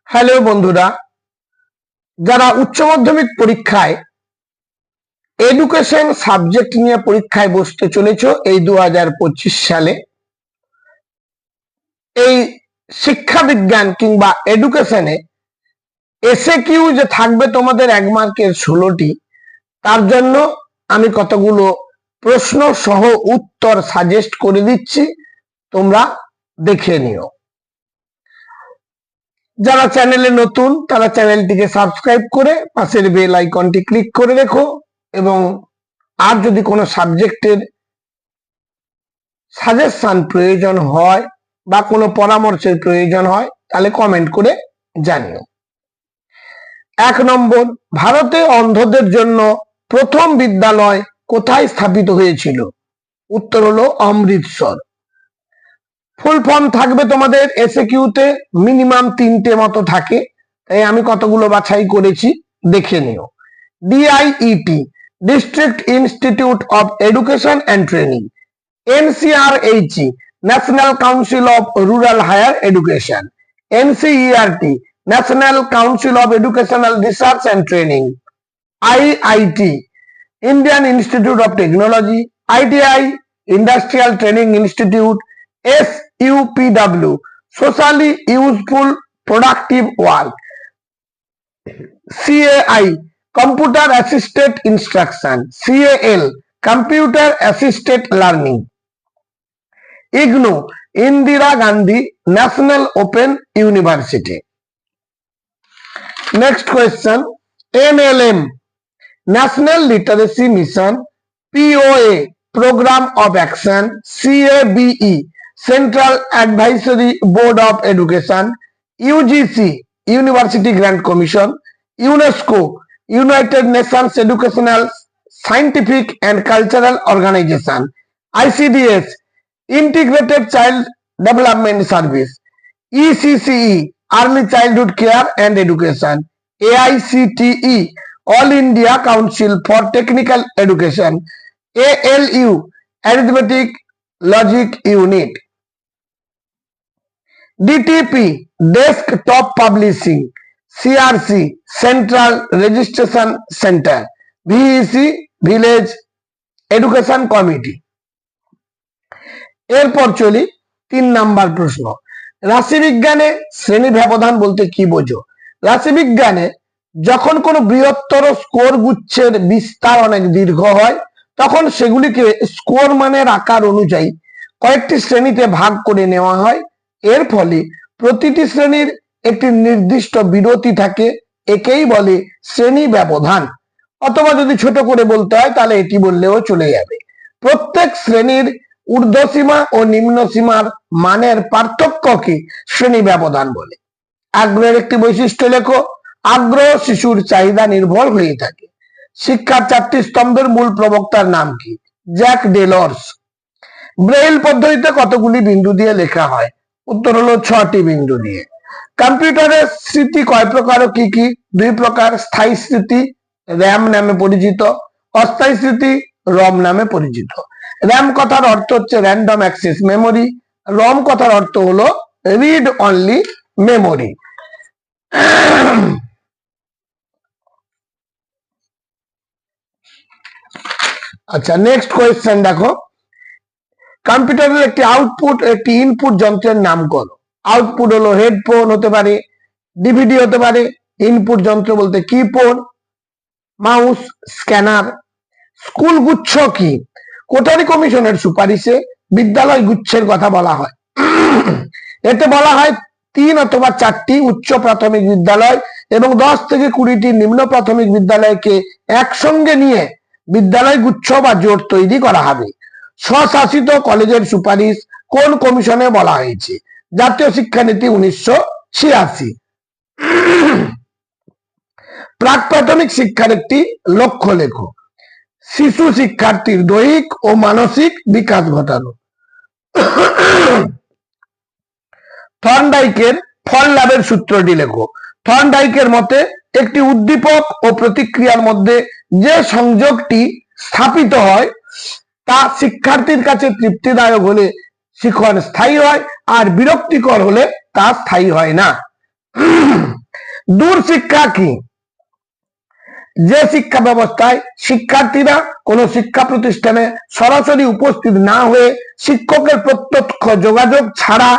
Hello বন্ধুরা, যারা উচ্চ মাধ্যমিক পরীক্ষায় এডুকেশন সাবজেক্ট নিয়ে পরীক্ষায় বসতে চলেছ এই 2025 সালে, এই শিক্ষা বিজ্ঞান কিংবা এডুকেশনে এসএকিউ যে থাকবে তোমাদের 1 মার্কের 16টি, তার জন্য আমি কতগুলো প্রশ্ন সহ উত্তর সাজেস্ট করে দিচ্ছি, তোমরা দেখে নিও। যারা চ্যানেলে নতুন তারা চ্যানেলটিকে সাবস্ক্রাইব করে পাশের বেল আইকনটি ক্লিক করে রেখো, এবং আর যদি কোনো সাবজেক্টের সাজেশন প্রয়োজন হয় বা কোনো পরামর্শের প্রয়োজন হয় তাহলে কমেন্ট করে জানিও। 1 নম্বর, ভারতে অন্ধদের জন্য প্রথম বিদ্যালয় কোথায় স্থাপিত হয়েছিল? উত্তর হলো অমৃতসর। ফুল ফর্ম থাকবে তোমাদের এসএকিউতে, মিনিমাম 3টে মতো থাকে, তাই আমি কতগুলো বাছাই করেছি, দেখে নিও। DIET, district institute of education and training. NCRHE, national council of rural higher education. NCERT, national council of educational research and training. IIT, Indian institute of technology. ITI, industrial training institute. SUPW, socially useful productive work. CAI, computer assisted instruction. CAL, computer assisted learning. IGNOU, Indira Gandhi National Open University. Next question, NLM, National Literacy Mission. POA, Program of Action. CABE, Central Advisory Board of Education. UGC, University Grant Commission. UNESCO, United Nations Educational, Scientific and Cultural Organization. ICDS, Integrated Child Development Service. ECCE, Early Childhood Care and Education. AICTE, All India Council for Technical Education. ALU, Arithmetic Logic Unit. DTP, Desktop Publishing. CRC, Central Registration Center. VEC, Village Education Committee. এরপর চলি 3 number প্রশ্ন। রাশিবিজ্ঞানে শ্রেণী ব্যবধান বলতে কি বোঝো? রাশিবিজ্ঞানে যখন কোনো বৃহত্তর স্কোর গুচ্ছের বিস্তার অনেক দীর্ঘ হয় তখন সেগুলিকে স্কোর মানের আকার অনুযায়ী কয়েকটি শ্রেণীতে ভাগ করে নেওয়া হয়। এর ফলে প্রতিটি শ্রেণীর একটি নির্দিষ্ট বিরতি থাকে, একেই বলে শ্রেণী ব্যবধান। অথবা যদি ছোট করে বলতে হয় তাহলে এটি বললেও চলে যাবে। প্রত্যেক শ্রেণীর ঊর্ধ্বসীমা ও নিম্ন সীমার মানের পার্থক্যকে শ্রেণী ব্যবধান বলে। আগ্রহের একটি বৈশিষ্ট্য লেখো। আগ্রহ শিশুর চাহিদা নির্ভর হয়ে থাকে। শিক্ষার 4টি স্তম্ভের মূল প্রবক্তার নাম কি? Jack Delors. ব্রেইল পদ্ধতিতে কতগুলি বিন্দু দিয়ে লেখা হয়? উত্তর হলো 6টি বিন্দু দিয়ে। কম্পিউটারের স্মৃতি কয় প্রকার ও কি কি? 2 প্রকার, স্থায়ী স্মৃতি র্যাম নামে পরিচিত, অস্থায়ী স্মৃতি রম নামে পরিচিত। র্যাম কথার অর্থ হচ্ছে র্যান্ডম অ্যাক্সেস মেমোরি, রম কথার অর্থ হলো রিড অনলি মেমোরি। আচ্ছা, নেক্সট কোয়েশ্চেন দেখো। কম্পিউটারের একটি আউটপুট একটি ইনপুট যন্ত্রের নাম করো। আউটপুট হলো হেডফোন হতে পারে, ডিভিডি হতে পারে। ইনপুট যন্ত্র বলতে কিবোর্ড, মাউস, স্ক্যানার। স্কুল গুচ্ছ কি? কোটারি কমিশনের সুপারিশে বিদ্যালয় গুচ্ছের কথা বলা হয়। এতে বলা হয় 3 অথবা 4টি উচ্চ প্রাথমিক বিদ্যালয় এবং 10 থেকে 20টি নিম্ন প্রাথমিক বিদ্যালয়কে একসঙ্গে নিয়ে বিদ্যালয় গুচ্ছ বা জোট তৈরি করা হবে। স্বশাসিত কলেজের সুপারিশ কোন কমিশনে বলা হয়েছে? জাতীয় শিক্ষানীতি 1986। প্রাক প্রাথমিক শিক্ষার একটি লক্ষ্য লেখো। শিশু শিক্ষার্থীর দৈহিক ও মানসিক বিকাশ ঘটানো। থর্নডাইকের ফল লাভের সূত্রটি লেখো। থর্নডাইকের মতে একটি উদ্দীপক ও প্রতিক্রিয়ার মধ্যে যে সংযোগটি স্থাপিত হয় তা শিক্ষার্থীর কাছে তৃপ্তিদায়ক হলে শিখন স্থায়ী হয়, আর বিরক্তিকর হলে তা স্থায়ী হয় না। দূর শিক্ষা কি? যে শিক্ষা ব্যবস্থায় শিক্ষার্থীরা কোনো শিক্ষা প্রতিষ্ঠানে সরাসরি উপস্থিত না হয়ে শিক্ষকের প্রত্যক্ষ যোগাযোগ ছাড়া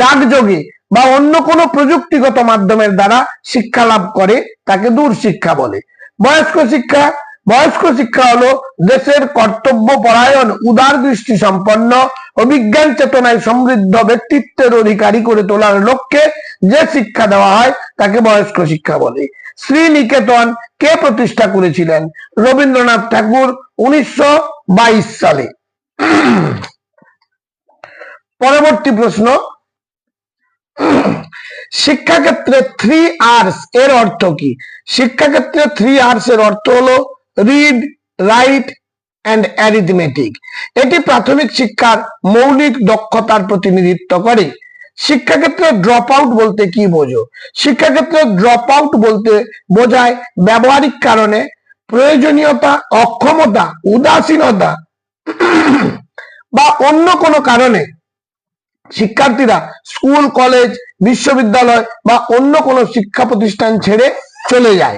ডাকযোগে বা অন্য কোনো প্রযুক্তিগত মাধ্যমের দ্বারা শিক্ষা লাভ করে তাকে দূর শিক্ষা বলে। বয়স্ক শিক্ষা, বয়স্ক শিক্ষা হলো দেশের কর্তব্য পরায়ণ, উদার দৃষ্টি সম্পন্ন ও বিজ্ঞান চেতনায় সমৃদ্ধ ব্যক্তিত্বের অধিকারী করে তোলার লক্ষ্যে যে শিক্ষা দেওয়া হয় তাকে বয়স্ক শিক্ষা বলে। শ্রীনিকেতন কে প্রতিষ্ঠা করেছিলেন? রবীন্দ্রনাথ ঠাকুর 1922 সালে। পরবর্তী প্রশ্ন, শিক্ষাক্ষেত্রে 3Rs এর অর্থ কি? শিক্ষাক্ষেত্রে 3Rs এর অর্থ হলো রিড, রাইট এন্ড অ্যারিথমেটিক। এটি প্রাথমিক শিক্ষার মৌলিক দক্ষতার প্রতিনিধিত্ব করে। শিক্ষাক্ষেত্রে ড্রপ আউট বলতে কি বোঝো? শিক্ষাক্ষেত্রে ড্রপ আউট বলতে বোঝায় ব্যবহারিক কারণে, প্রয়োজনীয়তা, অক্ষমতা, উদাসীনতা বা অন্য কোনো কারণে শিক্ষার্থীরা স্কুল, কলেজ, বিশ্ববিদ্যালয় বা অন্য কোনো শিক্ষা প্রতিষ্ঠান ছেড়ে চলে যায়,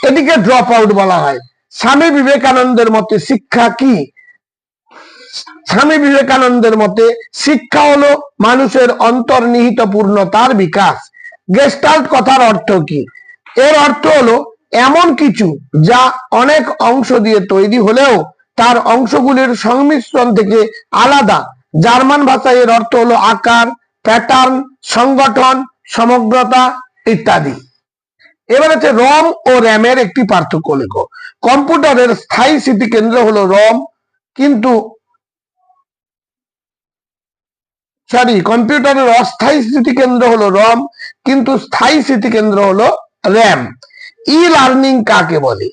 এটিকে ড্রপ আউট বলা হয়। স্বামী বিবেকানন্দের মতে শিক্ষা কি? স্বামী বিবেকানন্দের মতে শিক্ষা হলো মানুষের অন্তর্নিহিত পূর্ণতার বিকাশ। গেস্টাল্ট কথার অর্থ কি? এর অর্থ হলো এমন কিছু যা অনেক অংশ দিয়ে তৈরি হলেও তার অংশগুলির সংমিশ্রণ থেকে আলাদা। জার্মান ভাষায় এর অর্থ হলো আকার, প্যাটার্ন, সংগঠন, সমগ্রতা ইত্যাদি। এবার হচ্ছে রম ও র্যামের একটি পার্থক্য লেখো। কম্পিউটারের স্থায়ী স্মৃতি কেন্দ্র হলো রম, কিন্তু কম্পিউটারের অস্থায়ী স্মৃতি কেন্দ্র হলো রম, কিন্তু স্থায়ী স্মৃতি কেন্দ্র হলো র্যাম। ই লার্নিং কাকে বলে?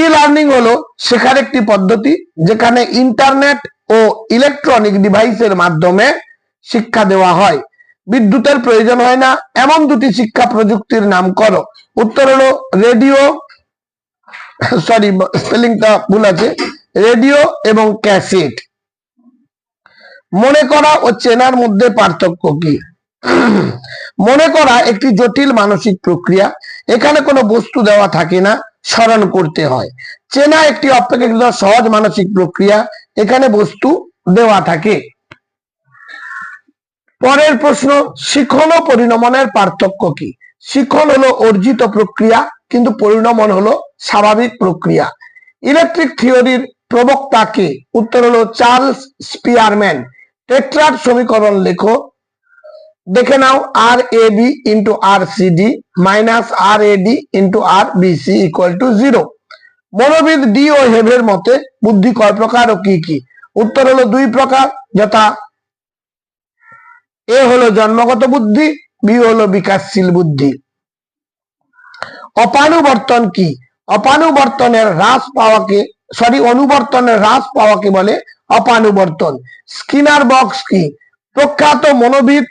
ই লার্নিং হলো শেখার একটি পদ্ধতি যেখানে ইন্টারনেট ও ইলেকট্রনিক ডিভাইসের মাধ্যমে শিক্ষা দেওয়া হয়। বিদ্যুতের প্রয়োজন হয় না এমন দুটি শিক্ষা প্রযুক্তির নাম করো। উত্তর হলো রেডিও, স্পেলিংটা ভুল আছে, রেডিও এবং ক্যাসেট। মনে করা ও চেনার মধ্যে পার্থক্য কি? মনে করা একটি জটিল মানসিক প্রক্রিয়া, এখানে কোনো বস্তু দেওয়া থাকে না, স্মরণ করতে হয়। চেনা একটি অপেক্ষাকৃত সহজ মানসিক প্রক্রিয়া, এখানে বস্তু দেওয়া থাকে। পরের প্রশ্ন, শিখন ও পরিণমনের পার্থক্য কি? শিখন হলো অর্জিত প্রক্রিয়া, কিন্তু পরিণমন হলো স্বাভাবিক প্রক্রিয়া। ইলেকট্রিক থিওরির প্রবক্তা কে? উত্তর হলো চার্লস স্পিয়ারম্যান। টেট্রার সমীকরণ লেখো। দেখে নাও, r A B into r C D minus r A D into r B C equal to 0। মনোবিদ ডি ও হেভের মতে বুদ্ধি কয় প্রকার ও কি কি? উত্তর হলো 2 প্রকার, যথা এ হলো জন্মগত বুদ্ধি, বি হলো বিকাশশীল বুদ্ধি। অপানুবর্তন কি? অপানুবর্তনের হ্রাস পাওয়াকে অনুবর্তনের হ্রাস পাওয়াকে বলে অপানুবর্তন। স্কিনার বক্স কি? প্রখ্যাত মনোবিদ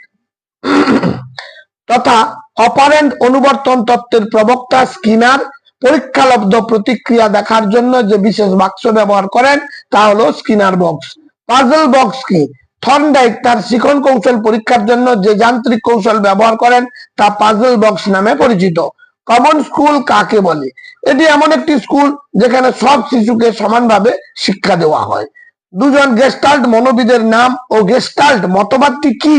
তথা অপারেন্ট অনুবর্তন তত্ত্বের প্রবক্তা স্কিনার পরীক্ষালব্ধ প্রতিক্রিয়া দেখার জন্য যে বিশেষ বাক্স ব্যবহার করেন তা হলো স্কিনার বক্স। পাজল বক্স কি? থর্নডাইক তার শিখন কৌশল পরীক্ষার জন্য যে যান্ত্রিক কৌশল ব্যবহার করেন তা পাজল বক্স নামে পরিচিত। কমন স্কুল কাকে বলে? এটি এমন একটি স্কুল যেখানে সব শিশুকে সমানভাবে শিক্ষা দেওয়া হয়। দুজন গেস্টাল্ট মনোবিদের নাম ও গেস্টাল্ট মতবাদটি কি?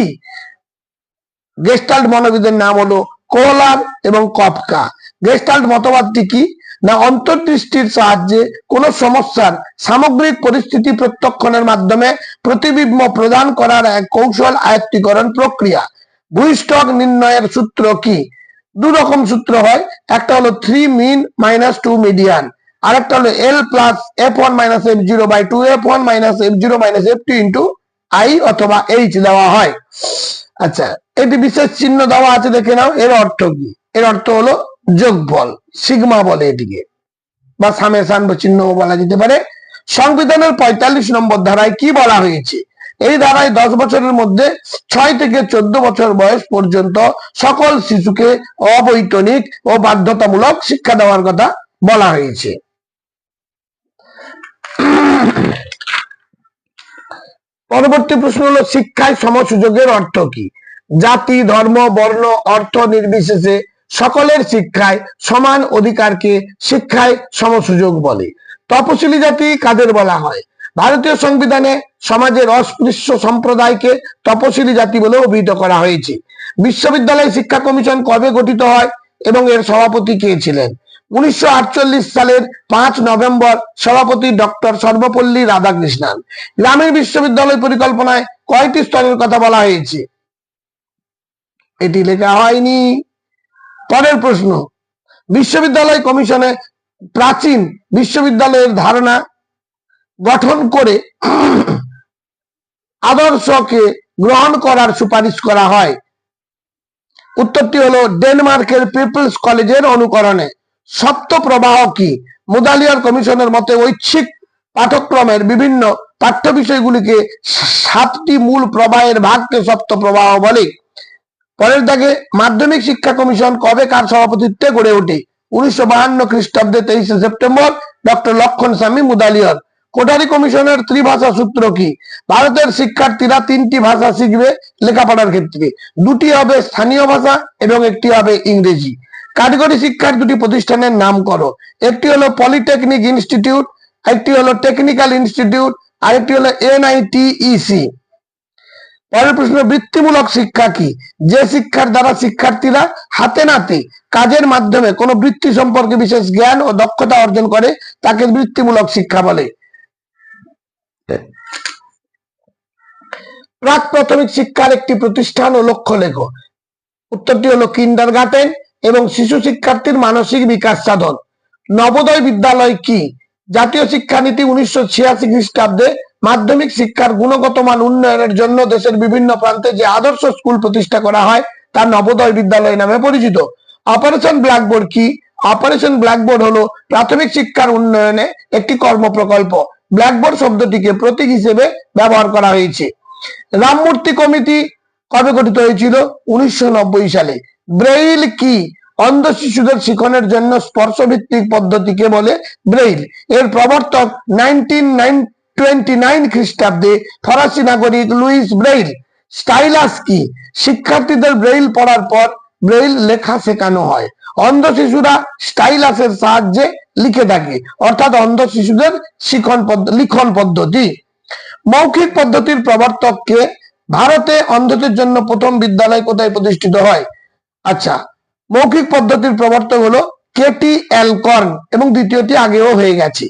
গেস্টাল্ট মনোবিদের নাম হলো কোহলার এবং কফকা। গেস্টাল্ট মতবাদটি কি? না অন্তর্দৃষ্টির সাহায্যে কোন সমস্যার সামগ্রিক পরিস্থিতি প্রত্যক্ষণের মাধ্যমে প্রতিবিম্ব প্রদান করার এক কৌশল আয়ত্তীকরণ প্রক্রিয়া। ভূইষ্ঠক নির্ণয়ের সূত্র কি? 2 রকম সূত্র হয়, একটা হলো 3 মিন মাইনাস 2 মিডিয়ান, আর একটা হলো L plus F1 minus F0 by 2 F1 minus F0 minus F2 into I অথবা H দেওয়া হয়। আচ্ছা, এটি বিশেষ চিহ্ন দেওয়া আছে, দেখে নাও। এর অর্থ কি? এর অর্থ হলো যোগফল, সিগমা বলে এটিকে, বা সামেশন চিহ্ন বলা যেতে পারে। সংবিধানের 45 নম্বর ধারায় কি বলা হয়েছে? এই ধারায় 10 বছরের মধ্যে 6 থেকে 14 বছর বয়স পর্যন্ত সকল শিশুকে অবৈতনিক ও বাধ্যতামূলক শিক্ষা দেওয়ার কথা বলা হয়েছে। পরবর্তী প্রশ্ন হলো শিক্ষায় সমসুযোগের অর্থ কি? জাতি, ধর্ম, বর্ণ, অর্থ নির্বিশেষে সকলের শিক্ষায় সমান অধিকারকে শিক্ষায় সমসুযোগ বলে। তপশিলি জাতি কাদের বলা হয়? ভারতীয় সংবিধানে সমাজের অস্পৃশ্য সম্প্রদায়কে তপশিলি জাতি বলে অভিহিত করা হয়েছে। বিশ্ববিদ্যালয় শিক্ষা কমিশন কবে গঠিত হয় এবং এর সভাপতি কে ছিলেন? 1948 সালের 5 নভেম্বর। সভাপতি ডক্টর সর্বপল্লী রাধাকৃষ্ণন। গ্রামীণ বিশ্ববিদ্যালয় পরিকল্পনায় কয়টি স্তরের কথা বলা হয়েছে? এটি লেখা হয়নি। পরের প্রশ্ন, বিশ্ববিদ্যালয় কমিশনে প্রাচীন বিশ্ববিদ্যালয়ের ধারণা গঠন করে আদর্শকে গ্রহণ করার সুপারিশ করা হয়। উত্তরটি হলো ডেনমার্কের পিপলস কলেজের অনুকরণে। সপ্ত প্রবাহ কি? মুদালিয়ার কমিশনের মতে ঐচ্ছিক পাঠ্যক্রমের বিভিন্ন পাঠ্য বিষয়গুলিকে 7টি মূল প্রবাহের ভাগকে সপ্ত প্রবাহ বলে। পরের দাগে, মাধ্যমিক শিক্ষা কমিশন কবে কার সভাপতিত্বে গড়ে ওঠে? 1952 খ্রিস্টাব্দে 23 সেপ্টেম্বর। ডক্টর লক্ষণ স্বামী মুদালিয়ার। কোঠারি কমিশনের ত্রিভাষা সূত্র কি? ভারতের শিক্ষার্থীরা 3টি ভাষা শিখবে লেখাপড়ার ক্ষেত্রে, 2টি হবে স্থানীয় ভাষা এবং একটি হবে ইংরেজি। কারিগরি শিক্ষার 2টি প্রতিষ্ঠানের নাম করো। একটি হলো পলিটেকনিক ইনস্টিটিউট, একটি হলো টেকনিক্যাল ইনস্টিটিউট, আরেকটি হলো NITEC। পরের প্রশ্ন, বৃত্তিমূলক শিক্ষা কি? যে শিক্ষার দ্বারা শিক্ষার্থীরা হাতে নাতে কাজের মাধ্যমে কোনো বৃত্তি সম্পর্কে বিশেষ জ্ঞান ও দক্ষতা অর্জন করে তাকে বৃত্তিমূলক শিক্ষা বলে। প্রাক প্রাথমিক শিক্ষার একটি প্রতিষ্ঠান ও লক্ষ্য লেখো। উত্তরটি হলো কিন্ডারগার্টেন এবং শিশু শিক্ষার্থীর মানসিক বিকাশ সাধন। নবোদয় বিদ্যালয় কি? জাতীয় শিক্ষানীতি 1986 খ্রিস্টাব্দে মাধ্যমিক শিক্ষার গুণগত মান উন্নয়নের জন্য দেশের বিভিন্ন প্রান্তে যে আদর্শ স্কুল প্রতিষ্ঠা করা হয় তা নবোদয় বিদ্যালয় নামে পরিচিত। অপারেশন ব্ল্যাকবোর্ড কি? অপারেশন ব্ল্যাকবোর্ড হলো প্রাথমিক শিক্ষার উন্নয়নে একটি কর্মপ্রকল্প। ব্ল্যাকবোর্ড শব্দটিকে প্রতীক হিসেবে ব্যবহার করা হয়েছে। রামমূর্তি কমিটি কবে গঠিত হয়েছিল? 1990 সালে। ব্রেইল কি? অন্ধ শিশুদের শিখনের জন্য স্পর্শভিত্তিক পদ্ধতিকে বলে ব্রেইল। এর প্রবর্তক 1929 খ্রিস্টাব্দে ফরাসি নাগরিক লুইস ব্রেইল। স্টাইলাস কি? শিক্ষার্থীদের ব্রেইল পড়ার পর ব্রেইল লেখা শেখানো হয়। অন্ধ শিশুরা স্টাইলাসের সাহায্যে লিখে থাকে, অর্থাৎ অন্ধ শিশুদের লিখন পদ্ধতি। মৌখিক পদ্ধতির প্রবর্তক কে? ভারতে অন্ধদের জন্য প্রথম বিদ্যালয় কোথায় প্রতিষ্ঠিত হয়? আচ্ছা, মৌখিক পদ্ধতির প্রবর্তক হলো কেটি অ্যালকর্ন এবং দ্বিতীয়টি আগেও হয়ে গেছে।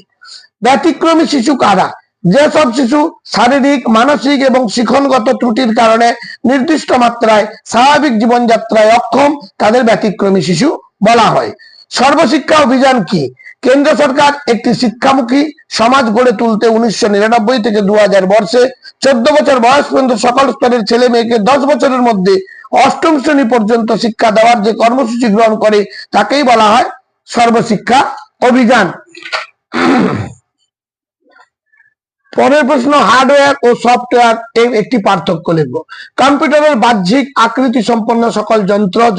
ব্যতিক্রমী শিশু কারা? যেসব শিশু শারীরিক, মানসিক এবং শিক্ষণগত ত্রুটির কারণে নির্দিষ্ট মাত্রায় স্বাভাবিক জীবনযাত্রায় অক্ষম তাদের ব্যতিক্রমী শিশু বলা হয়। সর্বশিক্ষা অভিযান কি? কেন্দ্র সরকার একটি শিক্ষামুখী সমাজ গড়ে তুলতে 1999 থেকে 2000 বর্ষে 14 বছর বয়স পর্যন্ত সকল স্তরের ছেলে মেয়েকে 10 বছরের মধ্যে 8ম শ্রেণী পর্যন্ত শিক্ষা দেওয়ার যে কর্মসূচি গ্রহণ করে তাকেই বলা হয় সর্বশিক্ষা অভিযান। পরের প্রশ্ন, হার্ডওয়্যার ও সফটওয়্যার এর একটি পার্থক্য লিখব। কম্পিউটারের বাহ্যিক আকৃতি সম্পন্ন সকল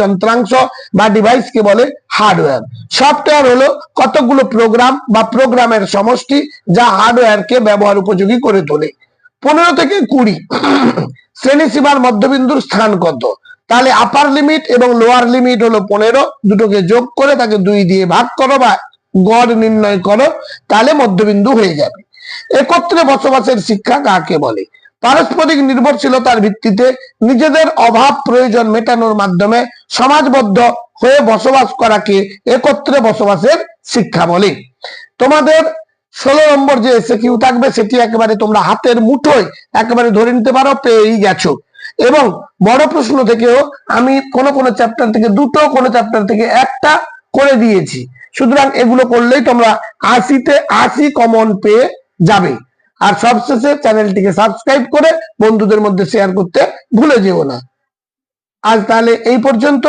যন্ত্রাংশ বা ডিভাইসকে বলে হার্ডওয়্যার। সফটওয়্যার হলো কতগুলো প্রোগ্রাম বা প্রোগ্রামের সমষ্টি যা হার্ডওয়্যারকে ব্যবহার উপযোগী করে তোলে। 15 থেকে 20 শ্রেণীসীমার মধ্যবিন্দুর স্থান কত? তাহলে আপার লিমিট এবং লোয়ার লিমিট হলো 15, দুটোকে যোগ করে তাকে 2 দিয়ে ভাগ করো বা গড় নির্ণয় করো, তাহলে মধ্যবিন্দু হয়ে যাবে। একত্রে বসবাসের শিক্ষা কাকে বলে? পারস্পরিক নির্ভরশীলতার ভিত্তিতে নিজেদের অভাব প্রয়োজন মেটানোর মাধ্যমে সমাজবদ্ধ হয়ে বসবাস করাকে একত্রে বসবাসের শিক্ষা বলে। তোমাদের 16 নম্বর যে এসকিউ থাকবে সেটি একেবারে তোমরা হাতের মুঠোয় একেবারে ধরে নিতে পারো, পেয়েই গেছো। এবং বড় প্রশ্ন থেকেও আমি কোন চ্যাপ্টার থেকে 2টো, কোন চ্যাপ্টার থেকে 1টা করে দিয়েছি। সুতরাং এগুলো করলেই তোমরা 80তে 80 কমন পেয়ে যাবে। আর সবশেষে চ্যানেলটিকে সাবস্ক্রাইব করে বন্ধুদের মধ্যে শেয়ার করতে ভুলে যেও না। আজ তাহলে এই পর্যন্ত।